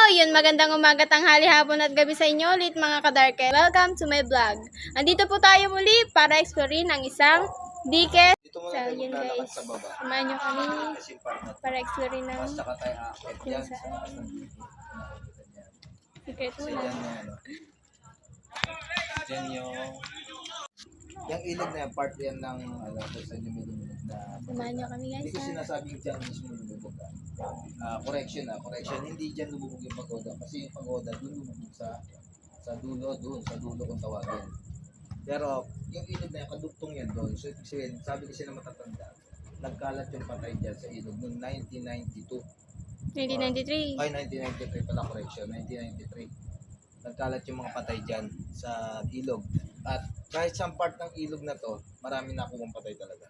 yun, magandang umaga, tanghali, hapon at gabi sa inyo ulit mga kadarke. Welcome to my vlog. Andito po tayo muli para explorein ang isang dike. Dito muna So tayo yun maglalakad guys, sa baba. samahan nyo kami Kasi yung part na to. para explorein ng Basta ka tayo aakit kung yan sa saan. taas ng dito. Nakikita niya. Secret Kasi muna. dyan na ano. Dyan yung ilog na yan, part yan ng ano, sa inyo may lumulog na. Samahan nyo kami guys Hindi ko ha. sinasabing dyan mismo lumubog. Correction. Hindi dyan lumubog yung pagoda. Kasi yung pagoda doon lumubog sa dulo, sa dulo kung tawagin. Pero yung ilog na yan, kadugtong yan doon. So sabi kasi na matatanda, nagkalat yung patay dyan sa ilog noong 1992. 1993. Ay, 1993 pala, correction. 1993. Nagkalat yung mga patay dyan sa ilog. At kahit sa part ng ilog na to, marami na akong patay talaga.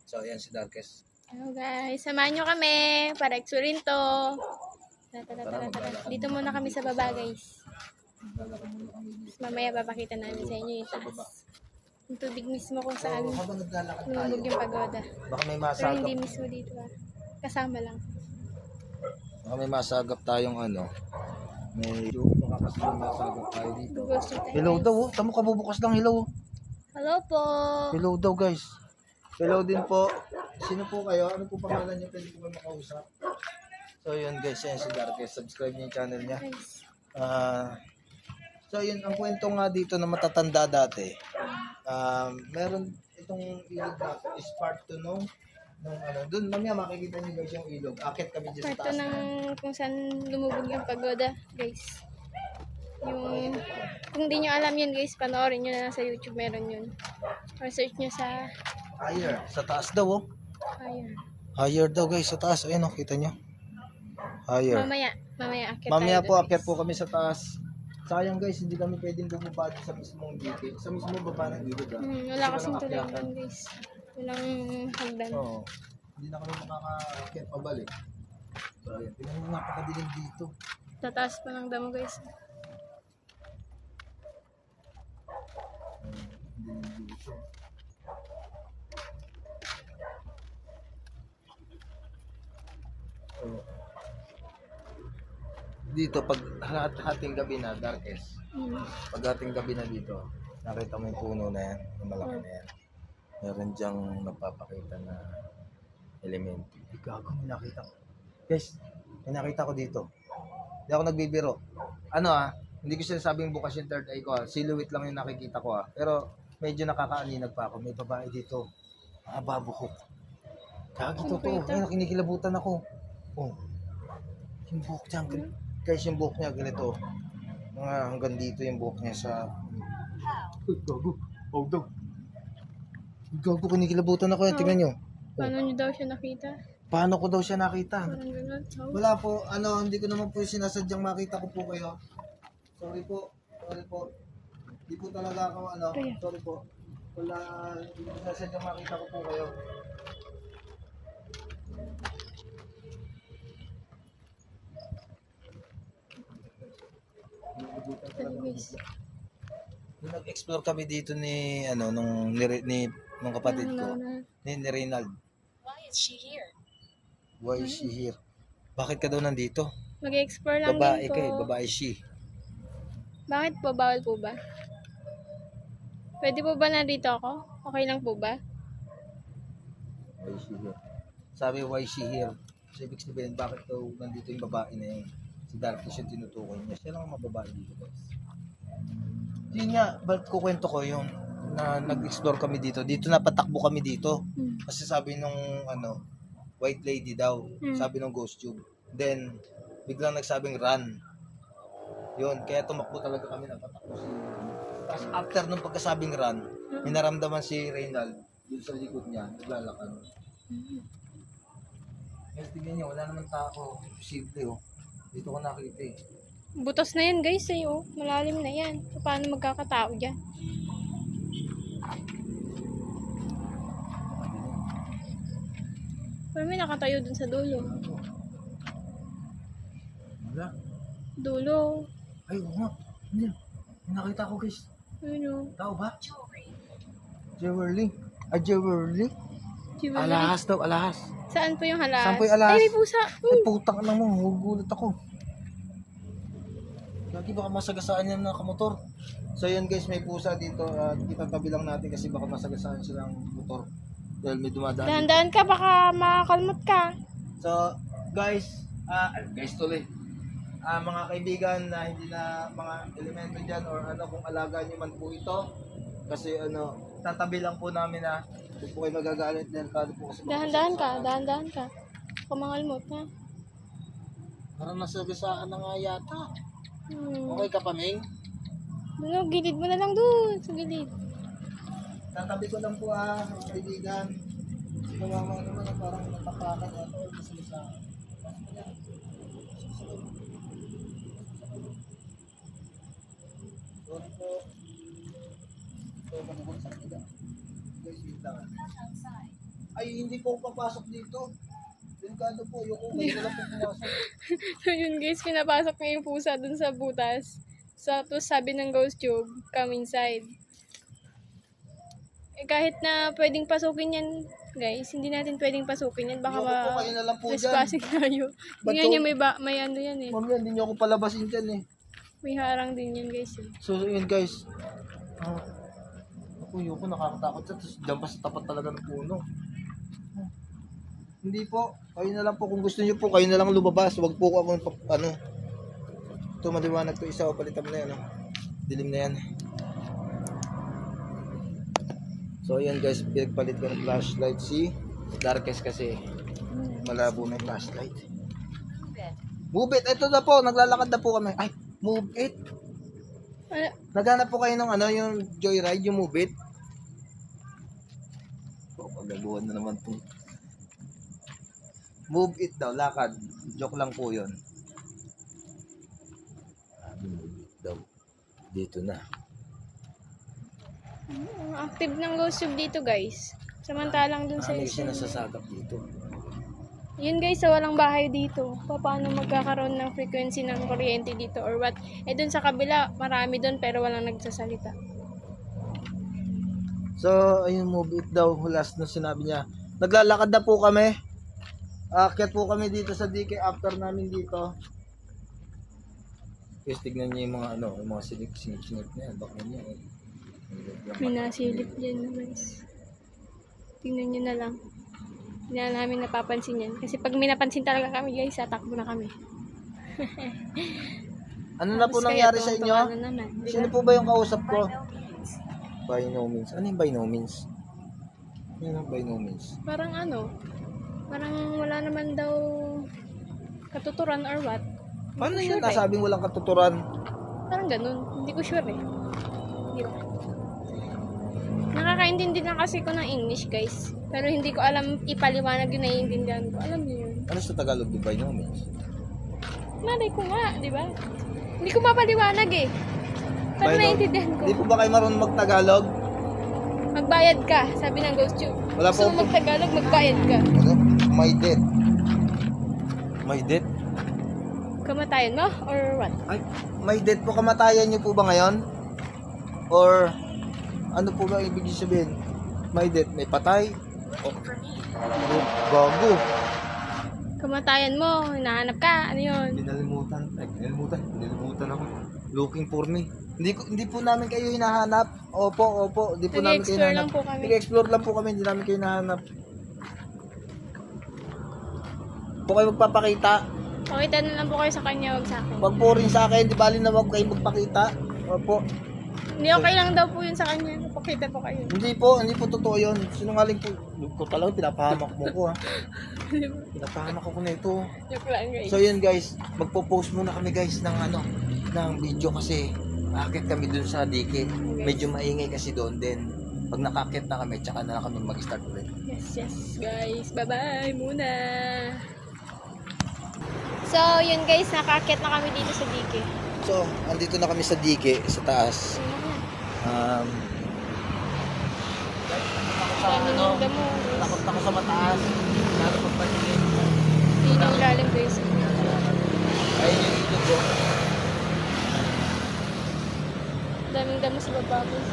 So, ayan si Darkest. Hello guys, samahan nyo kami para explorein to. Tara. Dito muna kami sa baba guys. Lalakad muna kami dito. Mamaya papakita namin sa inyo yung Sa baba. taas. Yung tubig mismo kung So, saan habang naglalakad tayo, lumubog yung pagoda. baka may Pero masagap. hindi mismo dito ah. Kasama lang. Baka may masagap tayong ano. Baka kasi may masagap tayo dito. Google Street tayo, Hello guys. daw, oh. Tamo kabubukas lang, hello. Hello po. Hello daw, guys. Hello din po. Sino po kayo? Ano po pangalan niyo? Pwede ko ba makausap? So, yun guys, yan si Darkest. Subscribe niyo yung channel niya. Guys. So, yun, ang kwento nga dito na matatanda dati. Meron itong ilog na is part 2 nung ano. Doon, mamaya makikita niyo guys yung ilog. Akit kami dyan sa Parto taas. ng kung saan lumubog yung pagoda, guys. Yung, kung di nyo alam yun guys, panoorin nyo na lang sa YouTube, meron yun. Or search nyo sa, Higher. Sa taas daw, oh. ayun. Higher daw guys, sa taas. Ayun, oh, kita niyo. Higher. Mamaya akit Mamaya tayo po, doon, akyat guys. po kami sa taas. Sayang guys, hindi kami pwedeng bumaba sa mismong dike. Sa mismong baba ng ilog. Wala Kasi kasing walang tuloy akyatan. doon guys. Walang hagdan. Oo. Hindi na kami makaka-akyat pabalik. So, ayan. Tingnan mo, napakadilim dito. Tataas pa ng damo guys. Dilim dito. So, dito, pag hating gabi na, Darkest. Pag hating gabi na dito, nakita mo yung puno na yan, yung malaki na yan. Meron dyang nagpapakita na elemento. Gago, may nakita ko. Guys, may nakita ko dito. Hindi ako nagbibiro. Ano hindi ko sinasabing bukas yung third eye ko silhouette lang yung nakikita ko Pero medyo nakakaaninag pa ako. May babae dito. Babuhok. Gagi totoo. Ayun, kinikilabutan ako. Oh. Yung buhok niya. Guys, yung buhok niya ganito. Mga hanggang dito yung buhok niya sa... Uy, gago. Oh, daw. Gago, kinikilabutan ako yan. Tingnan nyo. Paano nyo daw siya nakita? Paano ko daw siya nakita? Parang gano'n. Wala po, hindi ko naman po sinasadyang makita ko po kayo. Sorry po. Hindi po talaga ako, sorry po. Wala, hindi ko sinasadyang makita ko po kayo. Guys. Nag-explore kami dito nung kapatid ko, ni Reynald. Why is she here? Bakit ka daw nandito? Mag-explore lang Babae din po. ka babae she. Bakit po? Bawal po ba? Pwede po ba nandito ako? Okay lang po ba? Why is she here? Sabi, why is she here? So, ibig sabihin, bakit daw nandito yung babae na yun? Si Darkest yung tinutukoy niya. Siya lang ang mababae dito, guys. Yun nga, ba't kukwento ko yung na nag-explore kami dito. Dito napatakbo kami dito. Kasi sabi nung white lady daw. Sabi nung ghost tube. Then, biglang nagsabing run. Yun, kaya tumakbo talaga kami napatakbo si Tapos after nung pagkasabing run, may naramdaman si Reynald dun sa likod niya, naglalakad. Guys, tingnan niyo, wala naman tao. Posible Dito ko nakita Butas na yan guys malalim na yan. Paano magkakatao dyan? Pero may nakatayo dun sa dulo. Wala. Dulo. Ay, oo nga. Hindi. May nakita ko guys. Ano? Tao ba? Jewelry. Jewelry? Jewelry. Alahas daw, alahas. Saan po yung halas? Saan po yung alahas? Ay, may pusa. Ay, putang na mo. Hugulat ako. Lagi baka masagasaan yan na kamotor. So yun guys, may pusa dito. Itatabi lang natin kasi baka masagasaan silang motor. Dahil may dumadaan. Dahan-dahan ka, baka makakalmot ka. So guys, guys tuloy. Mga kaibigan na hindi na mga elemento dyan or ano kung alaga nyo man po ito. Kasi ano, tatabi lang po namin na kung po kayo magagalit dahil kado po kasi Dahan-dahan ka, dahan-dahan ka. Baka makalmot, ha? parang nasagasaan na nga yata. Hmm. Okay ka pa, Ming? Ano, gilid mo na lang doon, sa gilid. Tatabi ko lang po mga kaibigan. Si Kawawa naman na parang natapakan ako o nasagasaan. Sorry po. Ito, manukot sa kanila. Guys, wait lang. Ay, hindi po ako papasok dito. Delikado po, yung kayo lang po pumasok. So yun guys, pinapasok niya yung pusa dun sa butas. Tapos sabi ng ghost tube, come inside. Eh, kahit na pwedeng pasukin yan, guys, hindi natin pwedeng pasukin yan. Baka Ayoko po, kayo na lang po dyan. trespassing tayo. Ba't Tingnan niyo, to? may ano yan eh. Ma'am, hindi niyo ako palabasin dyan eh. May harang din yan guys eh. So, yun guys. Ayoko, nakakatakot siya. Tapos dyan pa sa tapat talaga ng puno. Hindi po. Kayo na lang po. Kung gusto niyo po, kayo na lang lumabas. Huwag po ako, ano. Ito, maliwanag to isa. O, palitan mo na yan. Dilim na yan. So, ayan guys. Pinagpalit ko ng flashlight. Si Darkest kasi malabo na yung flashlight. Move it. Ito na po. Naglalakad na po kami. Ay, move it. Ano? Naghanap po kayo ng ano, yung joyride, yung move it. So, pagaguhan na naman po. Move it daw, lakad. Joke lang po yun. Move it daw. Dito na. Active ng ghost tube dito guys. Samantalang dun sa Ano yung sinasasagap dito? Yun guys, sa walang bahay dito. Paano magkakaroon ng frequency ng kuryente dito or what? Eh dun sa kabila, marami dun pero walang nagsasalita. So, ayun, move it daw. Last na sinabi niya. Naglalakad na po kami. Aakyat po kami dito sa DK after namin dito. Guys, tignan niyo yung mga ano, yung mga sinip-sinip niya. Baka niya. May nasilip dyan na guys. Tingnan nyo na lang. Hindi na namin napapansin yan. Kasi pag may napansin talaga kami guys, tatakbo na kami. Ano na po Tapos nangyari kaya sa inyo? tuwang-tuwa na naman. Sino po ba yung kausap ko? By no means. Ano yung by no means? Ano yung by no means? Parang ano, parang wala naman daw katuturan or what. Paano Hindi yun ko sure nasabing walang katuturan? Parang ganun. Hindi ko sure eh. Di ba? Nakakaintindi lang kasi ko ng English guys. Pero hindi ko alam ipaliwanag yung naiintindihan ko. Alam niyo yun. Ano sa Tagalog yung by no means? Malay ko nga, di ba? Hindi ko mapaliwanag eh. Pero By no- naiintindihan ko. Di po ba kayo marunong magtagalog? Magbayad ka, sabi ng ghost tube. Wala Gusto po. mo magtagalog, magbayad ka. Ano? My debt. My debt? Kamatayan mo or what? Ay, may debt po, kamatayan niyo po ba ngayon? Or ano po ba ibig sabihin? May debt, may patay? O, gago. Kamatayan mo, hinahanap ka, ano yun? Pinalimutan ako. Looking for me. Hindi po namin kayo hinahanap. Opo, hindi po namin kayo Nag-explore hinahanap. lang po kami. Nag-explore lang po kami, hindi namin kayo hinahanap. Po kayo magpapakita. Pakita na lang po kayo sa kanya, wag sa akin. Wag po rin sa akin, di bali na wag kayo magpakita. Opo. Hindi okay lang daw po yun sa kanya. Pakita po kayo. Hindi po totoo yun. Sinungaling po. Ko talaga, pinapahamak mo ko ha. Pinapahamak ako na ito. Joke lang guys. So yun guys, magpo-post muna kami guys ng ng video kasi akit kami dun sa DK. Medyo maingay kasi doon din. Pag nakakit na kami, tsaka na lang kami mag-start ulit. Yes guys. Bye-bye muna. So, yun guys, nakakit na kami dito sa DK. So, andito na kami sa DK, sa taas. Dami ng damo. Takot ako sa mataas. Lalo pagpatingin. Yun yung ilalim guys. Ayun yung ito ko. Daming damo sa baba guys.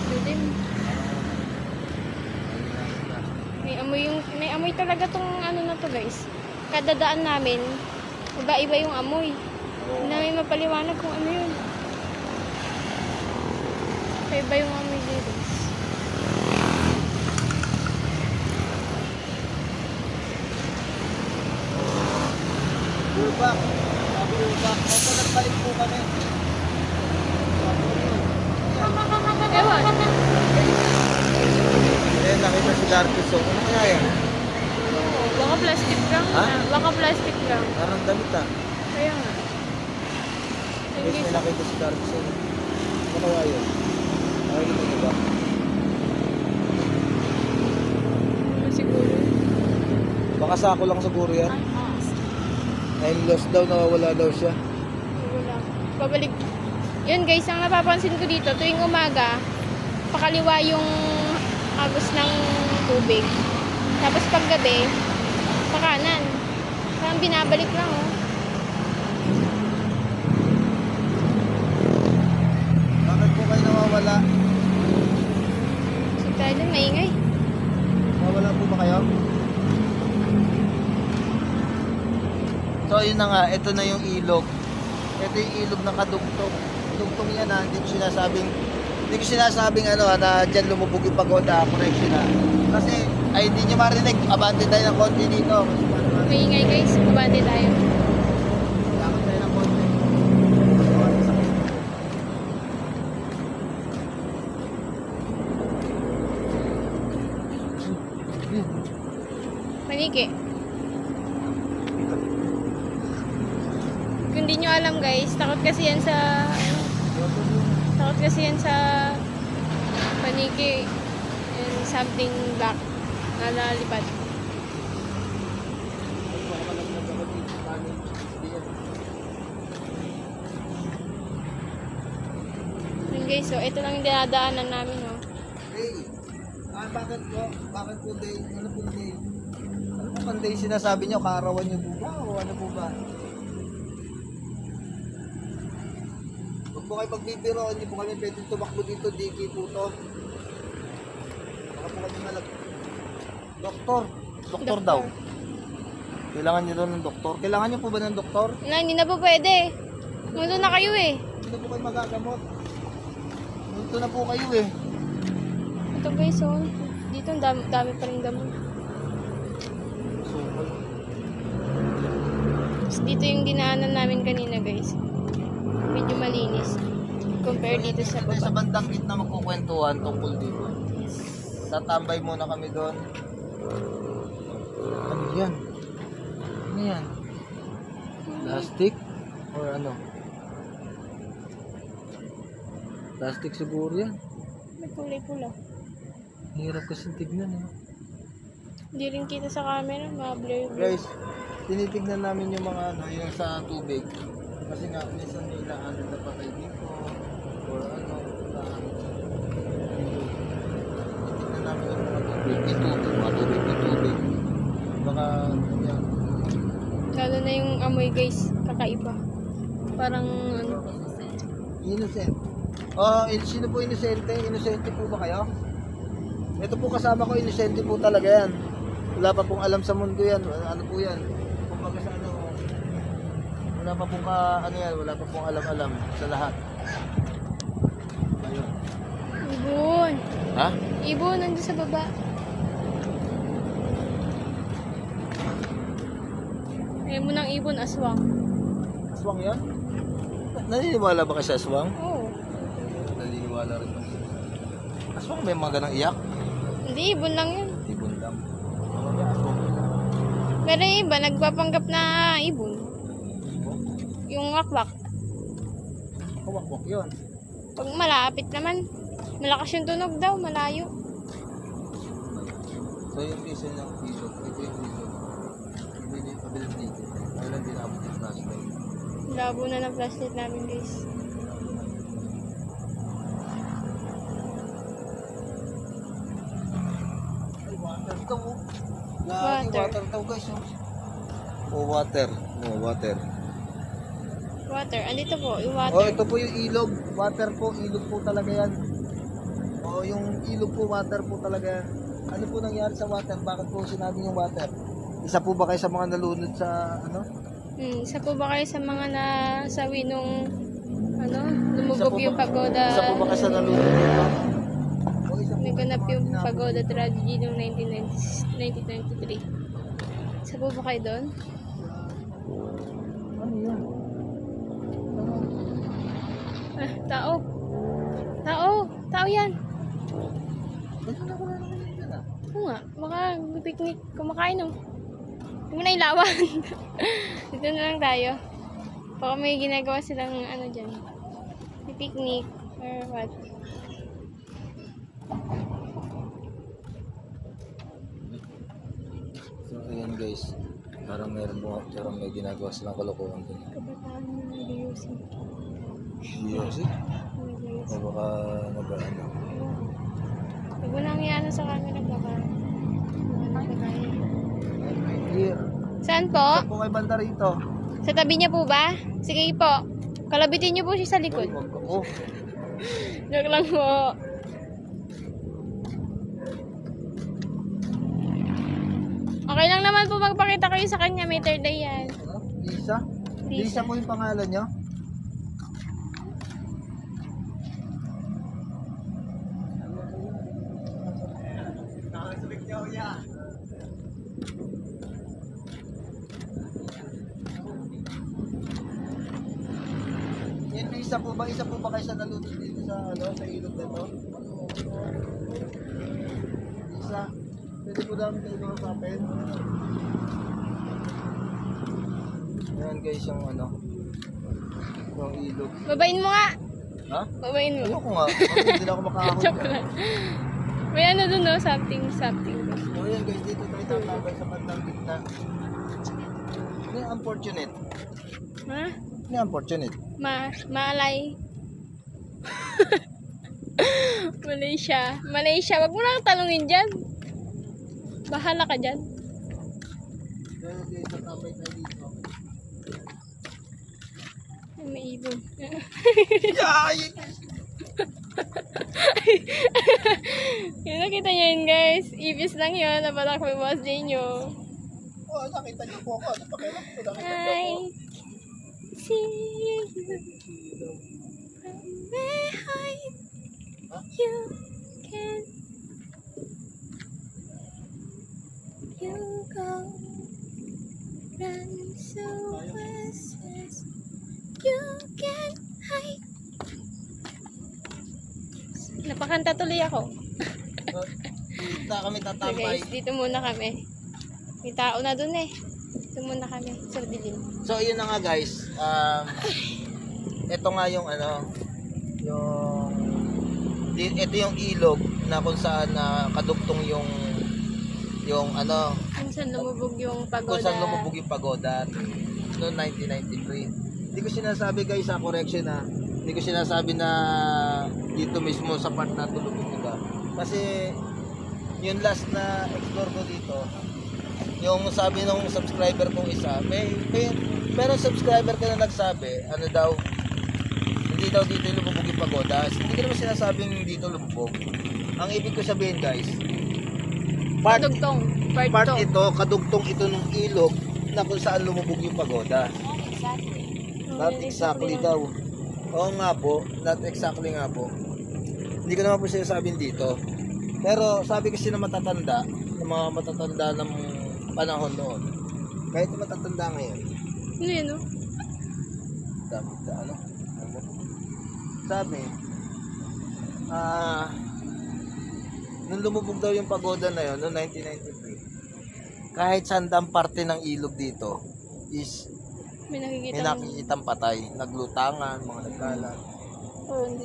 Dilim. May amoy talaga tong ano na to guys. kada daan namin, iba-iba yung amoy. Hindi namin mapaliwanag kung ano yun. Iba yung amoy dito. Lubak. Sabi lubak. Opo, nagbalik po kami. Ewan. Eh, nakita si Darkis. So, ano kaya yan? Oo, baka plastic lang. Ha? Baka plastic lang. Parang damit ah. Kaya nga. Ayun, Guys, guys. may nakita si Darkis. Ano kaya yun? Nakikita niyo ba? Ano siguro? Baka sako lang siguro yan. Ay, lost daw, nawawala daw siya. Wala. Pabalik. Yun guys, ang napapansin ko dito, tuwing umaga, pakaliwa yung agos ng tubig. Tapos paggabi, pakanan. Parang binabalik lang, oh. Bakit po kayo nawawala? So tayo dun, maingay. Nawawala po ba kayo? So yun na nga, ito na yung ilog. Ito yung ilog ng kadugtong. Dugtong yan ha, hindi ko sinasabing ano ha, na dyan lumubog yung pagoda, correction ha. Kasi, ay hindi nyo marinig, abante tayo ng konti dito. Kasi paano ba? Maingay guys, mabante tayo. Kailangan tayo ng konti. Maniki. Kung di nyo alam guys, takot kasi yan sa paniki and something black na lalipad. Yun guys, so ito lang yung dinadaanan namin, oh. Hey, bakit po day? Ano po day? Ano po pang day sinasabi nyo? Kaarawan nyo po ba? O ano po ba? Huwag po kayo pagbibiro, hindi po kami pwedeng tumakbo dito, diki po to. Baka po kami nalag... Doktor daw. Kailangan nyo daw ng doktor. Kailangan nyo po ba ng doktor? Na, hindi na po pwede. Mundo na kayo eh. Hindi na po kayo magagamot. Dito na po kayo eh. Ito guys, oh. Dito ang dami pa rin damo. So, Tapos dito yung dinaanan namin kanina guys. Medyo malinis. Compare dito sa sa baba. bandang gitna magkukwentuhan tungkol dito. Tatambay muna kami doon. Ano yan? Ano yan? Plastic? Or ano? Plastic siguro yan. May kulay pula. Hirap kasi tignan eh. Hindi rin kita sa camera, mga blur. Guys, tinitignan namin yung mga ano, yung sa tubig. Kasi nga, minsan may ilaanan na patay dito. Or ano, tinitignan namin yung mga tubig. Yung tubig. Baka, yan. Lalo na yung amoy guys, kakaiba. Parang ano. Innocent. Oh, sino po inosente? Inosente po ba kayo? Ito po kasama ko, inosente po talaga yan. Wala pa pong alam sa mundo yan. Ano po yan? Kumbaga sa ano, wala pa pong wala pa pong alam-alam sa lahat. Ayun. Ibon. Ha? Ibon, nandun sa baba. Ayaw mo ng ibon, aswang. Aswang yan? Naniniwala ba kayo sa aswang? Oo. Naniniwala rin ba? Aswang may mga ganang iyak? Hindi, ibon lang yun. Ibon lang. Mamaya aswang. Pero yung iba, nagpapanggap na ibon. Yung wakwak. Kawakwak yun. Pag malapit naman, malakas yung tunog daw, malayo. So yung reason ng video, ito yung reason. Hindi yung availability. Kailan din abot yung flashlight. Labo na ng flashlight namin guys. Ay, water to. Water. Water to guys. Oh, water. Oh, water. Water, andito po, yung Oh, water. ito po yung ilog. Water po, ilog po talaga yan. Oh, yung ilog po, water po talaga yan. Ano po nangyari sa water? Bakit po sinabi yung water? Isa po ba kayo sa mga nalunod sa ano? Isa po ba kayo sa mga nasawi nung Isa lumubog po yung ba- pagoda? Isa po ba kayo sa nalunod dito? Naganap yung pagoda tragedy noong 1993. Isa po ba kayo doon? Ano yan? Tao. Tao yan. Ba't wala ko na naman yan ah? Oo nga, baka picnic, kumakain no. Hindi mo na ilawan. Dito na lang tayo. Baka may ginagawa silang ano dyan. May picnic or what. So ayan guys, parang may ginagawa silang kalokohan din. Kabataan na nag-iusip. Music? O baka nag-ano? Huwag mo nang iano sa camera baka. Here. Saan po? Saan po kayo banda rito? Sa tabi niya po ba? Sige po. Kalabitin niyo po siya sa likod. Wag ako. Joke lang po. Okay lang naman po magpakita kayo sa kanya. May third eye yan. Ano? Lisa? Lisa po yung pangalan niyo? Yan, may isa po ba kayo sa nalunod dito sa ilog na to? Isa. Pwede po namin kayo mga papel. Ayan guys yung yung ilog. Babain mo nga. Ha? Babain mo. Ayoko nga. Hindi na ako makahahon. Joke lang. May ano dun no? Something. So ayan guys, dito tayo tatapay sa bandang gitna. Ano yung unfortunate? Ha? Ano yung unfortunate? Malay. Malaysia. Wag mo lang tanungin dyan. Bahala ka dyan. Kaya guys, tatapay tayo dito. Ay, may ibon. Yay! Yung nakita nyo yun guys. Ibis lang yun. Napatak may boss day nyo. Oh, nakita niyo po ako. Ano pa kailan ko nakita niyo I po? see you from behind. You can you go run so fast. You can hide. Napakanta tuloy ako. Dito na kami So tatambay. guys, dito muna kami. May tao na dun eh. Dito muna kami sa dilim. So yun na nga guys. Ito nga yung ito yung ilog na kung saan kadugtong yung Kung saan lumubog yung pagoda. kung saan lumubog yung pagoda noong 1993. Hindi ko sinasabi guys sa correction hindi ko sinasabi na dito mismo sa part na tulubog nila. Kasi yung last na explore ko dito, yung sabi ng subscriber kong isa, pero subscriber ko na nagsabi, hindi daw dito lumubog yung pagoda. Hindi ko naman sinasabing dito lumubog. Ang ibig ko sabihin guys, part ito, kadugtong ito ng ilog na kung saan lumubog yung pagoda. Not exactly daw. Oo nga po, not exactly nga po. Hindi ko naman po sinasabing dito. Pero sabi kasi na matatanda, ng mga matatanda ng panahon noon, kahit matatanda ngayon, Ano yun no? sabi, nung lumubog daw yung pagoda na yun, noong 1993, kahit sandang parte ng ilog dito, is May may nakikita mo. nakikitang patay, naglutangan, mga nagkalat. So, hindi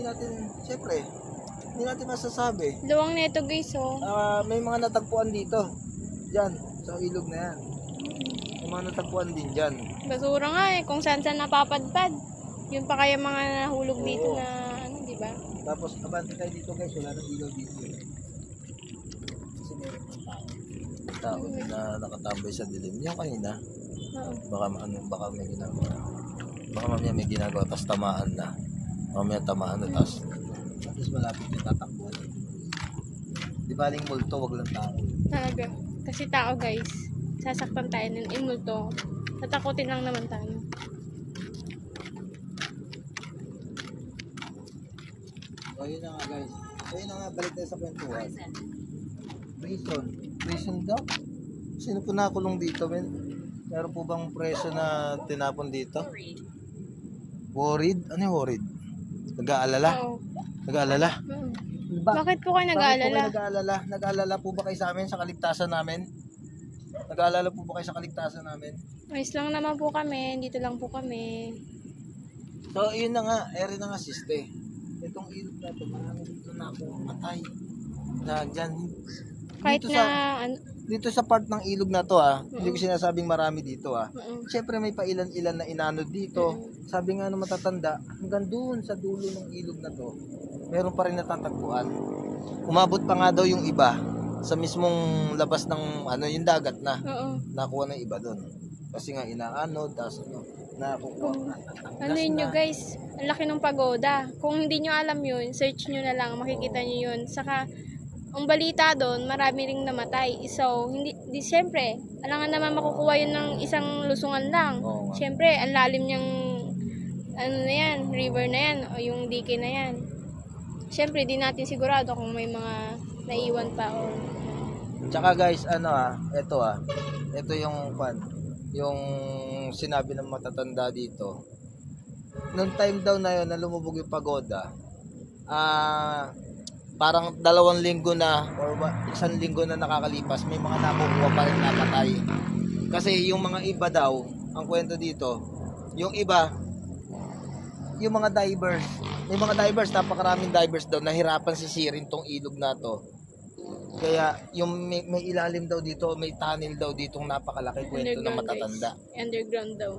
natin masasabi. Luwang neto guys oh. May mga natagpuan dito. Diyan, sa ilog na yan. May mga natagpuan din dyan. Basura nga eh. Kung saan napapadpad. Yun pa kaya mga nahulog dito Oo. na di ba? Tapos, abante tayo dito guys, wala nang ilaw dito. Kasi meron ng tao na nakatambay sa dilim. Yung kanina, Oo. baka may ginagawa. Baka mamaya may ginagawa, tapos tamaan na. Mamaya tamaan na, tapos malapit yung tatakbuhan. Di baling multo, wag lang tao. Talaga. Kasi tao guys. sasaktan tayo ng imulto. Tatakutin lang naman tayo. So, yun na nga guys. So, yun na nga, balik tayo sa kwentuhan. Prison. Prison daw? Sino po nakulong dito, men? Meron po bang preso na tinapon dito? Worried? Ano yung worried? Nag-aalala? Oo. Nag-aalala? Oo. Ba? Bakit po kayo Bakit po nag-aalala? kayo nag-aalala? Nag-aalala po ba kayo sa amin, sa kaligtasan namin? Nag-aalala po ba kayo sa kaligtasan namin? Ayos lang naman po kami. Dito lang po kami. So, yun na nga. Eri na nga, siste. Itong ilog na ito, marami dito na ako matay. Na dyan. Kahit Dito na... Dito sa part ng ilog na to hindi ko sinasabing marami dito Oo. Siyempre may pailan-ilan na inanod dito. Sabi nga ng matatanda, hanggang doon sa dulo ng ilog na to, meron pa rin natatagpuan. Umabot pa nga daw yung iba sa mismong labas ng yung dagat na. Oo. Nakuha ng iba doon. Kasi nga inaanod, tapos nakukuha. Ano yun nyo guys? Ang laki ng pagoda. Kung hindi nyo alam yun, search nyo na lang. Makikita nyo yun. Saka, ang balita doon, marami ring namatay. So, hindi siyempre, alangan naman makukuha yun ng isang lusungan lang. Oo nga. Siyempre, ang lalim niyang, river na yan, o yung dike na yan. Siyempre, di natin sigurado kung may mga naiwan pa or... Tsaka guys, ito yung sinabi ng matatanda dito. Noong time daw na yun, na lumubog yung pagoda, parang 2 linggo na or 1 linggo na nakakalipas, may mga nakukuha pa rin napatay. Kasi yung mga iba daw, ang kwento dito, yung iba, yung mga divers, may mga divers, napakaraming divers daw, nahirapan sisirin tong ilog na to. Kaya yung may ilalim daw dito, may tunnel daw ditong napakalaki, kwento ng matatanda. Guys. Underground daw.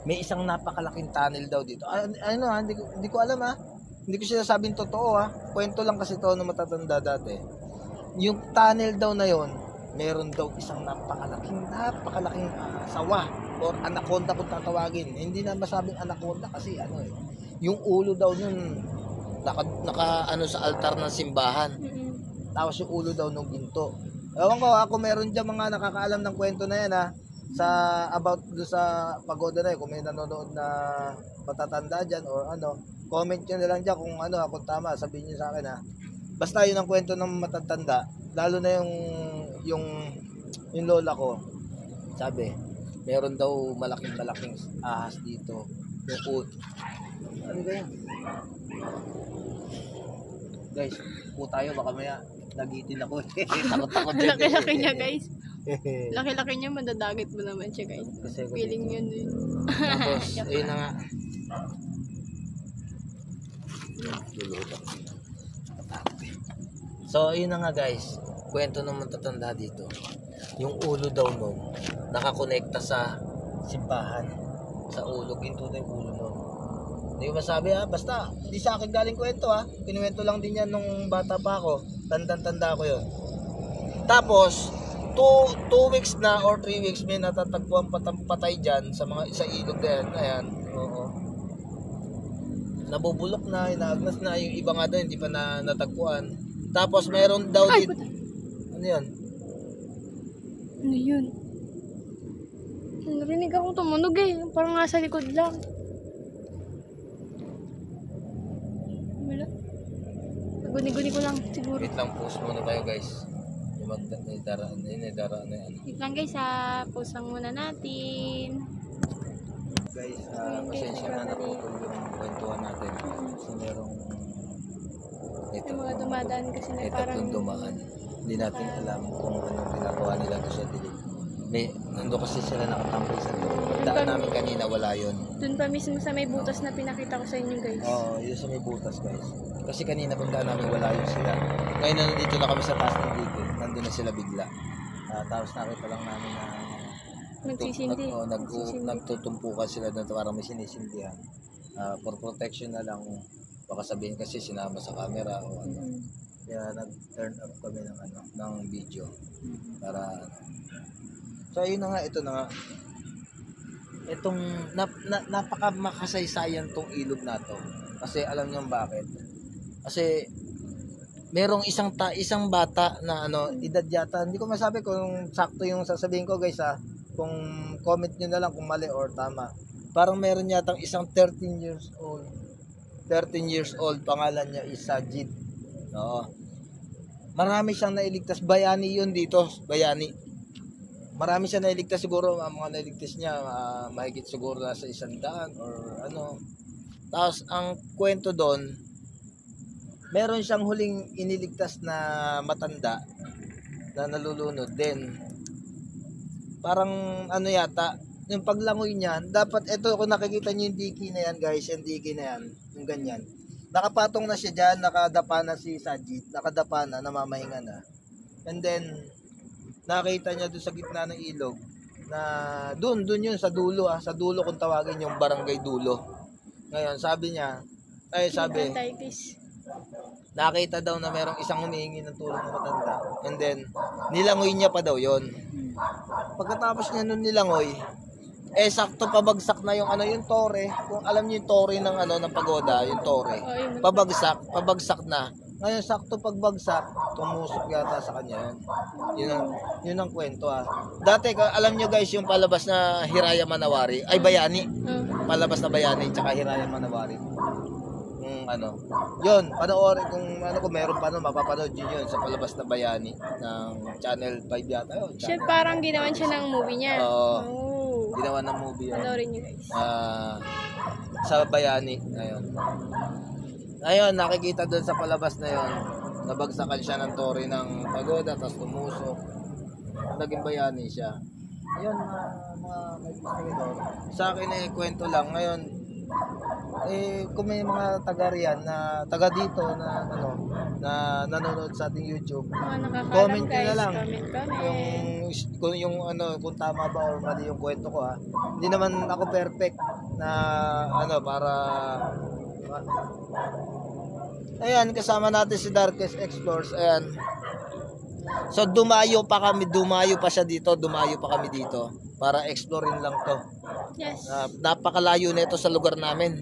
May isang napakalaking tunnel daw dito. Hindi ko alam Hindi ko sinasabing totoo Kwento lang kasi to ng matatanda dati. Yung tunnel daw na yon, meron daw isang napakalaking sawa or anaconda kung tatawagin. Hindi na masabing anaconda kasi yung ulo daw nun naka sa altar ng simbahan. Tapos yung ulo daw nung ginto. Ewan ko ako meron diyan mga nakakaalam ng kwento na yan sa about do sa pagoda na yun. Kung may nanonood na matatanda diyan or comment nyo na lang dyan kung kung tama, sabihin nyo sa akin Basta yun ang kwento ng matatanda, lalo na yung lola ko. Sabi, meron daw malaking ahas dito. Yung ano ba yun? Guys, po tayo, baka maya nagitin ako. Takot dyan. Laki-laki niya guys. Laki-laki niya, madadagit mo naman siya guys. Kasi Feeling yun. Tapos, ayun na nga. So, ayun na nga guys. Kwento ng matatanda dito. Yung ulo daw nun, nakakonekta sa simbahan. Sa ulo, ginto na yung ulo nun. Hindi ko masabi basta, hindi sa akin galing kwento Kinuwento lang din yan nung bata pa ako. Tanda ko yun. Tapos, 2 weeks na or 3 weeks may natatagpuan patay dyan sa ilog na yan. Ayan, oo. Nabubulok na, inaagnas na, yung iba nga daw hindi pa natagpuan. Tapos meron daw dito. Ano yun? Ano yun? Narinig akong tumunog parang nasa likod lang. Wala. Guni-guni ko lang siguro. Wait lang, pause muna tayo guys. May daraan na yan. Wait lang guys pause lang muna natin. Guys, pasensya na naputol yung kwentuhan natin. So merong Yung mga dumadaan kasi na parang dumaan. Hindi natin alam kung anong ginagawa nila doon sa dilim. Nando kasi sila nakatambay sa dilim. Daan namin kanina, wala yun. Doon pa mismo sa may butas na pinakita ko sa inyo guys. Oo, yun sa may butas guys. Kasi kanina pagdaan namin, wala yun sila. Ngayon nandito na kami sa taas ng digit. Nandun na sila bigla. Tapos nakita lang namin na Nagsisindi. nagtutumpukan sila doon parang may sinisindihan. For protection na lang, baka sabihin kasi sinama sa camera o ano. Kaya nag-turn up kami ng video para so ayun na nga, ito na nga itong napaka makasaysayan tong ilog na to kasi alam niyo bakit, kasi merong isang bata na edad yata, hindi ko masabi kung sakto yung sasabihin ko guys ha. Kung comment nyo na lang kung mali or tama. Parang meron yatang isang 13 years old. 13 years old, pangalan niya is Sajid. Oo. Marami siyang nailigtas. Bayani yun dito, bayani. Marami siya nailigtas siguro, ang mga nailigtas niya, mahigit siguro nasa 100 or ano. Tapos ang kwento doon, meron siyang huling iniligtas na matanda na nalulunod din. Parang ano yata, yung paglangoy niya, dapat ito kung nakikita niyo yung diki na yan guys, yung diki na yan, yung ganyan. Nakapatong na siya dyan, nakadapa na si Sajid, nakadapa na, namamahinga na. And then, nakita niya doon sa gitna ng ilog na doon yun sa dulo sa dulo kung tawagin yung barangay dulo. Ngayon sabi niya, nakita daw na merong isang humihingi ng tulong na matanda. And then nilangoy niya pa daw yon. Pagkatapos niya nun nilangoy, sakto pabagsak na yung tore. Kung alam niyo yung tore ng ng pagoda, yung tore. Pabagsak na. Ngayon, sakto pagbagsak, tumusok yata sa kanya yun. Yun ang kwento Dati, alam nyo guys, yung palabas na Hiraya Manawari, ay Bayani. Palabas na Bayani, tsaka Hiraya Manawari. Yun, panoorin kung meron pa mapapanood yun sa palabas na Bayani ng Channel 5 yata. Siya parang ginawan siya ng movie niya. Oo. Ginawa ng movie yun. Panoorin nyo guys. Sa Bayani, Ayun, nakikita doon sa palabas na yon, nabagsakan siya ng tore ng pagoda, tapos tumusok. Naging bayani siya. Ayun, mga kaibigan. Sa akin kwento lang. Ngayon, kung may mga taga riyan na taga dito na na nanonood sa ating YouTube, comment nyo na lang. Kung tama ba or mali yung kwento ko Hindi naman ako perfect na para ayan, kasama natin si Darkest Explorers. Ayan. So dumayo pa siya dito, dumayo pa kami dito para explorein lang to. Yes. Napakalayo nito sa lugar namin.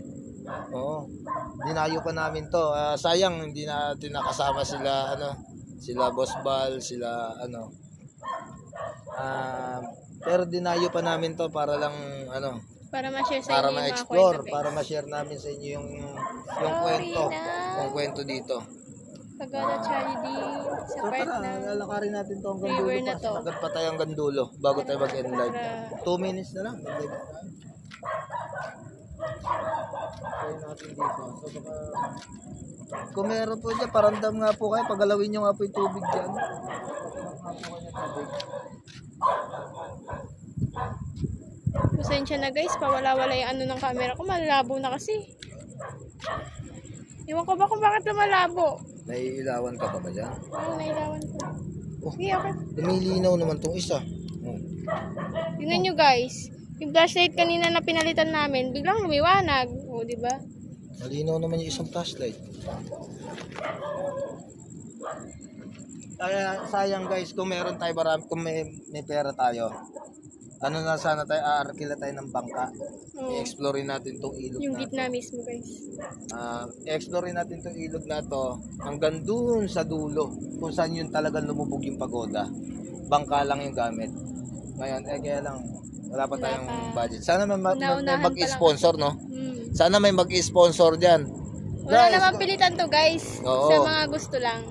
Oo. Dinayo pa namin to. Sayang hindi natin nakasama sila Boss Bal, sila pero dinayo pa namin to para lang para ma-share sa para inyo ma-explore, yung mga para ma-share namin sa inyo yung kwento dito. Pagoda Charity sa part na lalakarin natin to hanggang river dulo na to. Agad pa tayo hanggang dulo bago tayo mag-end live. 2 minutes na lang. Tayo natin dito. So baka kung meron po dyan, paramdam nga po kayo, pagalawin nyo nga po yung tubig dyan. Pasensya na guys, pawala-wala yung ng camera ko, malabo na kasi. Iwan ko ba kung bakit lumalabo? Naiilawan ka pa ba dyan? Oo, nailawan ko. Okay. Lumilinaw naman tong isa. Tingnan nyo guys, yung flashlight kanina na pinalitan namin, biglang lumiwanag. O, di ba? Malinaw naman yung isang flashlight. Kaya sayang guys, kung meron tayo kung may pera tayo, na sana tayo, aarkila tayo ng bangka. I-explore natin tong ilog yung na gitna mismo guys. I-explore natin tong ilog na to hanggang dun sa dulo kung saan yun talagang lumubog yung pagoda. Bangka lang yung gamit. Ngayon, kaya lang wala pa tayong budget. Sana may mag-sponsor, no? Sana may mag-sponsor dyan. Wala naman pilitan to guys. Oo. Sa mga gusto lang.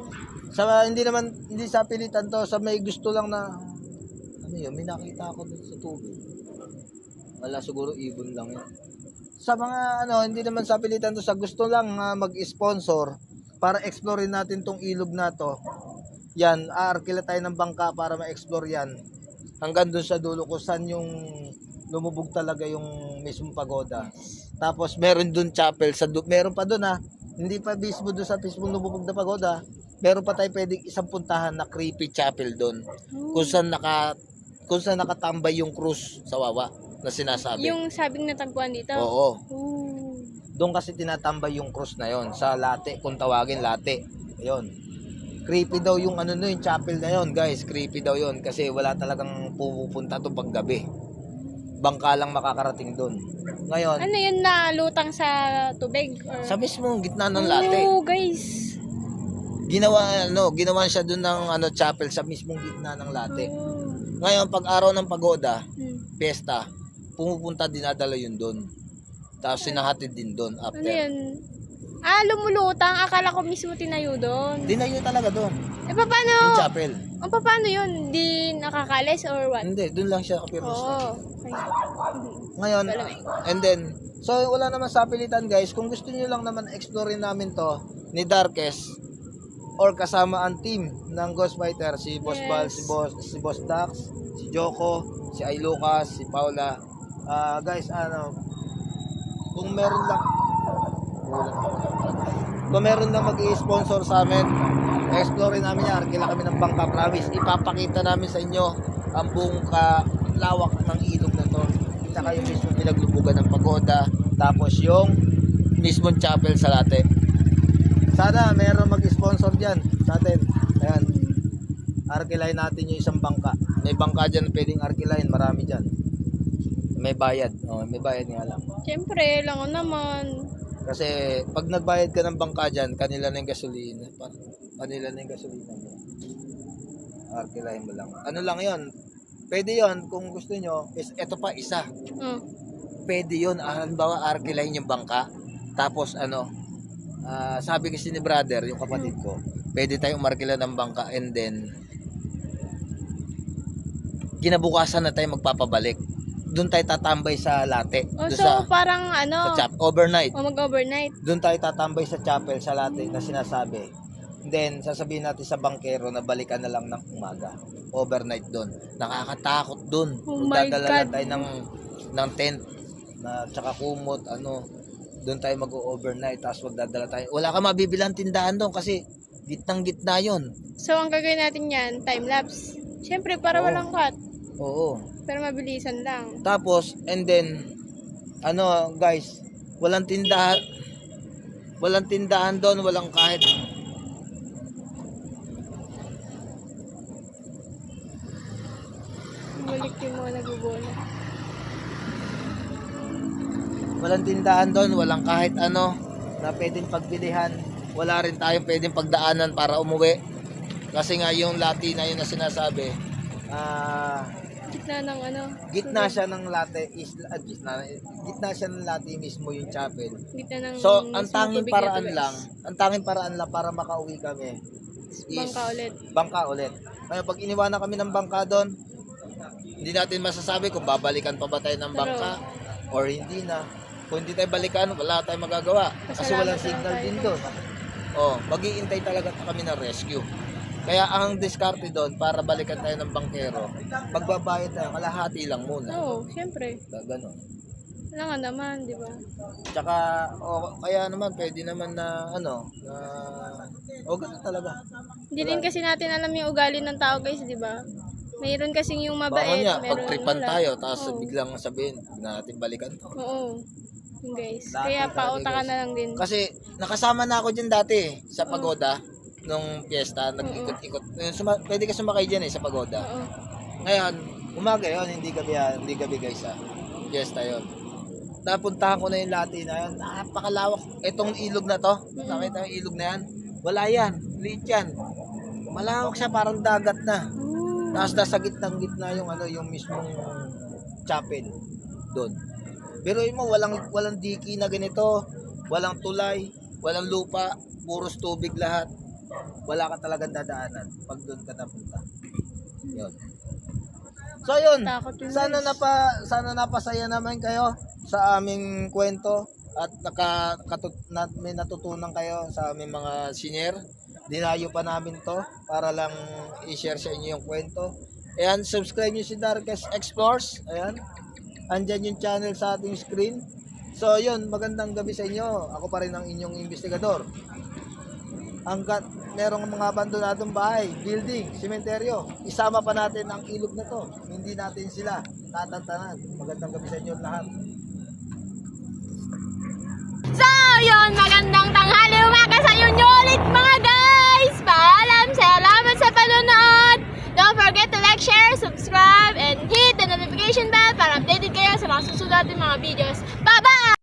Hindi sa pilitan to, sa may gusto lang na may nakita ako dun sa tubig. Wala, siguro ibon lang yun. Sa mga hindi naman sa pilitan to, sa gusto lang mag-sponsor para explore natin tong ilog na to. Yan, aarkila tayo ng bangka para ma-explore yan. Hanggang dun sa dulo kung saan yung lumubog talaga yung mismong pagoda. Tapos meron dun chapel, meron pa dun hindi pa mismo dun sa mismong lumubog na pagoda. Meron pa tayo pwedeng isang puntahan na creepy chapel dun. Kung saan nakatambay yung krus sa wawa na sinasabi. Yung sabing natagpuan dito? Oo. Doon kasi tinatambay yung krus na yon sa Late, kung tawagin Late. Ayun. Creepy daw yung yung chapel na yon, guys. Creepy daw yon kasi wala talagang pupunta doon pag gabi. Bangka lang makakarating doon. Ngayon, ano yun na lutang sa tubig? Or... sa mismong gitna ng Late. Oo, guys. Ginawan siya doon ng chapel sa mismong gitna ng late. Ngayon, pag araw ng pagoda, piyesta, pumupunta, dinadala yun doon. Tapos sinahatid din doon Ano after. yun? Lumulutang. Akala ko mismo tinayo doon. Dinayo talaga doon. Paano? Yung chapel. Paano yun? Di nakakalis or what? Hindi, doon lang siya kapirmis. Oo. Okay. Ngayon, and then, so wala naman sa pilitan guys. Kung gusto niyo lang naman explore namin to ni Darkest or kasama ang team ng Ghost Fighter, si Boss Bal, si Boss Dax, si Joko, si Ay Lucas, si Paula. Guys, kung meron lang mag-i-sponsor sa amin, explore namin yan. Arkila kami ng bangka, promise. Ipapakita namin sa inyo ang buong lawak ng ilog na to. Tsaka yung mismo pinaglubugan ng pagoda. Tapos yung mismong chapel sa late. Sana meron mag-sponsor dyan sa atin. Ayan. Arkilain natin yung isang bangka. May bangka dyan pwedeng arkilain. Marami dyan. May bayad. May bayad nga lang. Siyempre, lang naman. Kasi pag nagbayad ka ng bangka dyan, kanila na yung gasolina. Kanila na yung gasolina mo. Arkilain mo lang. Ano lang yon? Pwede yon kung gusto nyo. Ito pa isa. Pwede yun. Halimbawa, arkilain yung bangka. Tapos sabi kasi ni brother, yung kapatid ko, pwede tayong markila ng bangka and then kinabukasan na tayo magpapabalik. Doon tayo tatambay sa late. So parang sa overnight. Mag-overnight. Doon tayo tatambay sa chapel sa late na sinasabi. Then sasabihin natin sa bangkero na balikan na lang ng umaga. Overnight doon. Nakakatakot doon. Oh my Magdadala God. tayo ng tent na tsaka kumot, doon tayo mag-overnight, tapos magdadala tayo. Wala ka mabibilang tindahan doon kasi gitnang-gitna yon. So ang gagawin natin yan, time-lapse. Siyempre, para walang cut. Oo. Pero mabilisan lang. Tapos, and then, guys, walang tindahan doon, walang kahit Balik yung mga nagubola. walang tindahan doon, walang kahit na pwedeng pagbilihan. Wala rin tayong pwedeng pagdaanan para umuwi. Kasi nga yung lati na yun na sinasabi, Gitna ng gitna siya ng lati, gitna siya ng lati mismo yung chapel. Gitna ng So, ang mismong tanging tubig paraan lang para makauwi kami is Bangka ulit. Ngayon, pag iniwanan kami ng bangka doon, hindi natin masasabi kung babalikan pa ba tayo ng bangka or hindi na. Kung hindi tayo balikan, wala tayong magagawa. Kasi walang signal din doon. Mag-iintay talaga kami ng rescue. Kaya ang diskarte doon para balikan tayo ng bangkero, magbabayad tayo, kalahati lang muna. Oo, siyempre. Ganon. Wala nga naman, di ba? Tsaka, kaya naman, pwede naman na, ganun talaga. Hindi din kasi natin alam yung ugali ng tao, guys, di ba? Mayroon kasing yung mabait, Baka meron pagtripan wala. tayo, tapos biglang sabihin, na natin balikan to. Oo. Yung guys. Lahat Kaya ng pauta ka guys. na lang din. Kasi, nakasama na ako dyan dati, sa pagoda, nung piyesta, nag-ikot-ikot. Pwede ka sumakay dyan sa pagoda. Oo. Ngayon, umaga yun, hindi gabi guys Piyesta yun. Napuntahan ko na yung lati na yun. Napakalawak. Itong ilog na to, nakita yung ilog na yan? Wala yan, liit yan. Malawak siya, parang dagat na. Tapos nasa gitna yung mismong chapel doon. Pero mo, walang diki na ganito, walang tulay, walang lupa, puros tubig lahat. Wala ka talagang dadaanan pag doon ka napunta. Yun. So yun, sana napasaya naman kayo sa aming kwento at may natutunan kayo sa aming mga senior. Dinayo pa namin to para lang i-share sa inyo yung kwento. Ayan, subscribe nyo si Darkest Explores. Ayan, andyan yung channel sa ating screen. So yun, magandang gabi sa inyo. Ako pa rin ang inyong investigador. Hanggat merong mga abandonadong bahay, building, sementeryo, isama pa natin ang ilog na to. Hindi natin sila tatantanan. Magandang gabi sa inyo lahat. So, yun, magandang tanghali, umaga sa inyo ulit mga guys! Paalam, salamat sa panonood! Don't forget to like, share, subscribe, and hit the notification bell para updated kayo sa mga susunod natin mga videos. Bye-bye!